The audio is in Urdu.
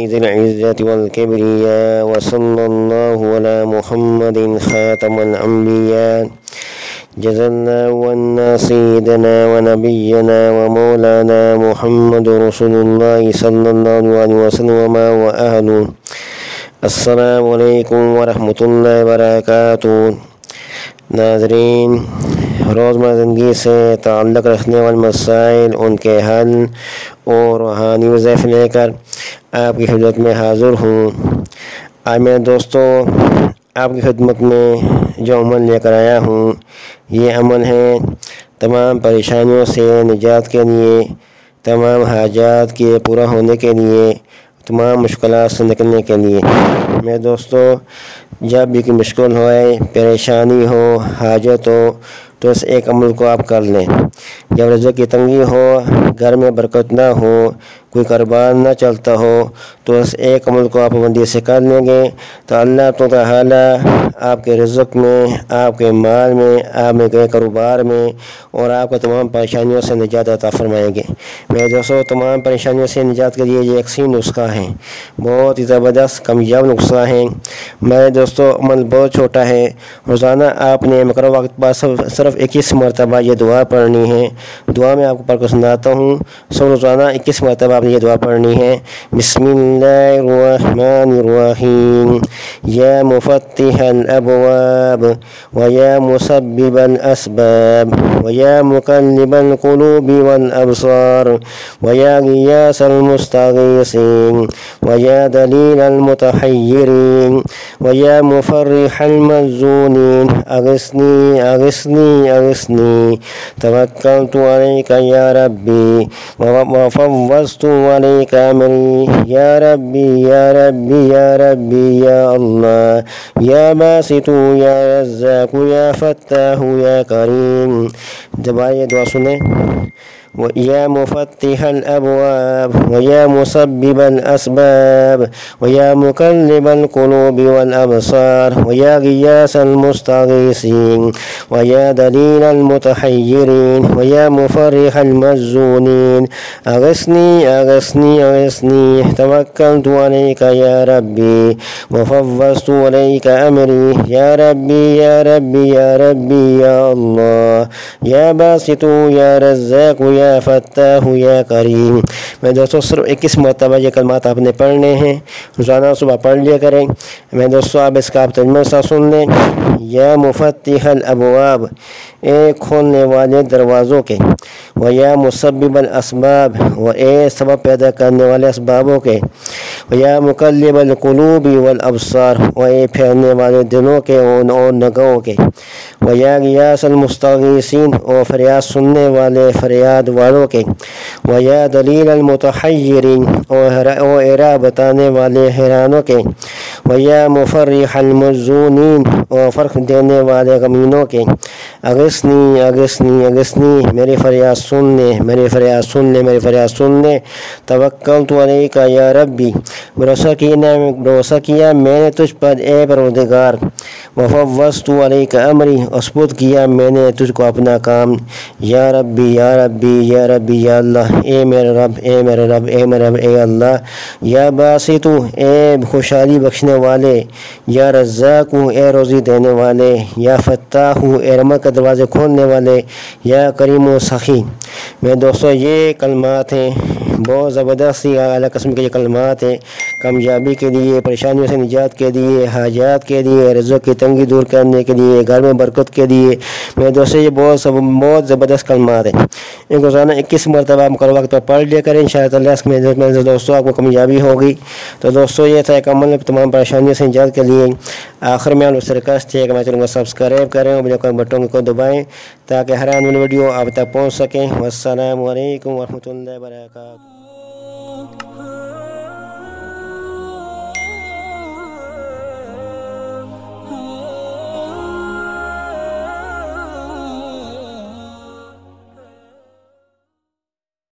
ذي العزة والكبرياء وصلى الله على محمد خاتم الأنبياء جزا الله عنا سيدنا ونبينا ومولانا محمد رسول الله صلى الله عليه وسلم وأهله. السلام علیکم ورحمۃ اللہ وبرکاتہ. ناظرین، روزمرہ زندگی سے تعلق رکھنے والے مسائل، ان کے حل اور روحانی وظائف لے کر آپ کی خدمت میں حاضر ہوں. آج میرے دوستو آپ کی خدمت میں جو عمل لے کر آیا ہوں، یہ عمل ہے تمام پریشانیوں سے نجات کے لیے، تمام حاجات کے پورا ہونے کے لیے، تمام مشکلات سے نکلنے کے لیے. میرے دوستو، جب بھی کوئی مشکل ہوئے، پریشانی ہو، حاجت ہو، تو اس ایک عمل کو آپ کر لیں. جب رزق کی تنگی ہو، گھر میں برکت نہ ہو، کوئی کاروبار نہ چلتا ہو، تو اس ایک عمل کو آپ پابندی سے کر لیں گے تو اللہ تعالیٰ آپ کے رزق میں، آپ کے مال میں، آپ کے کاروبار میں اور آپ کو تمام پریشانیوں سے نجات عطا فرمائیں گے. میرے دوستو، تمام پریشانیوں سے نجات کے لیے یہ یکساں نسخہ ہے، بہت ہی زبردست کامیاب نسخہ ہے. میرے دوستو، عمل بہت چھوٹا ہے. روزانہ آپ نے مقررہ وقت پر صرف 21 مرتبہ یہ دعا پڑھنی ہے. دعا میں آپ کو پڑھ کر سناتا ہوں. سب روزانہ 21 مرتبہ آپ نے یہ دعا پڑھنی ہے. بسم اللہ الرحمن الرحیم. یا مفتح الابواب ویا مسبب الاسباب ویا مقلب القلوب والابصار ویا غیاث المستغیثین ویا دلیل المتحیرین ویا مفرح المحزونین اغثنی اغثنی اغثنی توکلت علیک یا ربی وفوضت علیک امری یا ربی یا ربی یا ربی یا اللہ یا باسط یا رزاق یا فتاح یا کریم. جب یہ دعا سنیں، وَيَا مُفَتِّحَ الْأَبْوَابِ وَيَا مُسَبِّبَ الْأَسْبَابِ وَيَا مُقَلِّبَ الْقُلُوبِ وَالْأَبْصَارِ وَيَا غِيَاثَ الْمُسْتَغِيثِينَ وَيَا دَلِيلَ الْمُتَحَيِّرِينَ وَيَا مُفَرِّحَ الْمَحْزُونِينَ أغثني أغثني أغثني توكلت عليك يا ربي وفوضت عليك أمري يا ربي يا ربي يا ربي يا الله يا باسط يا رزاق یا فتاح یا کریم. میں دوستو، صرف 21 مرتبہ یہ کلمات آپ نے پڑھنے ہیں. روزانہ صبح پڑھ لیا کریں. میں دوستو، آپ اس کا آپ ترجمہ ساتھ سن لیں. یا مفتح الابواب، اے کھولنے والے دروازوں کے، ویا مسبب الاسباب، و اے سبب پیدا کرنے والے اسبابوں کے، ویا مقلب القلوب والابصار، و اے پھیرنے والے دلوں کے اور نگاہوں کے، ویا غیاث المستغیثین، اور فریاد سننے والے فریاد والوں کے، ویا دلیل المتحیرین، اور راہ بتانے والے حیرانوں کے، ویا مفرح المحزونین، اور فرق دینے والے غمینوں کے. اغثنی اغثنی اغثنی، میری فریاد سن لے، میری فریاد سن لے، میری فریاد سن لے. توکلت علیک یا ربی، بھروسہ کیا میں نے تجھ پر اے پروردگار. وفوضت علیک امری، سپرد کیا میں نے تجھ کو اپنا کام. یا ربی یا ربی یا ربی یا اللہ، اے میرے رب، اے میرے رب، اے میرے رب، اے اللہ. یا باسط، اے خوشحالی بخشنے والے. یا رزاق، اے روزی دینے والے. یا فتاح، اے رحمت کے دروازے کھولنے والے. یا کریم و سخی. میرے دوستو، یہ کلمات ہیں، بہت زبردست اعلیٰ قسم کے یہ کلمات ہیں، کامیابی کے لیے، پریشانیوں سے نجات کے لیے، حاجات کے لیے، رزق کی تنگی دور کرنے کے لیے، گھر میں برکت کے لیے. میرے دوستو، یہ بہت زبردست کلمات ہیں. ایک روزانہ 21 مرتبہ مقررہ وقت پر پڑھ لیا کریں. انشاءاللہ تعالیٰ اس میں دوستوں آپ کو کامیابی ہوگی. تو دوستو، یہ تھا ایک عمل تمام پریشانیوں سے نجات کے لیے. آخر میں آپ سے ریکویسٹ ہے کہ میں چینل کو سبسکرائب کریں اور ویڈیو کا بٹن کو دبائیں تاکہ ہر آنے والی ویڈیو آپ تک پہنچ سکیں. والسلام علیکم ورحمۃ اللہ وبرکاتہ.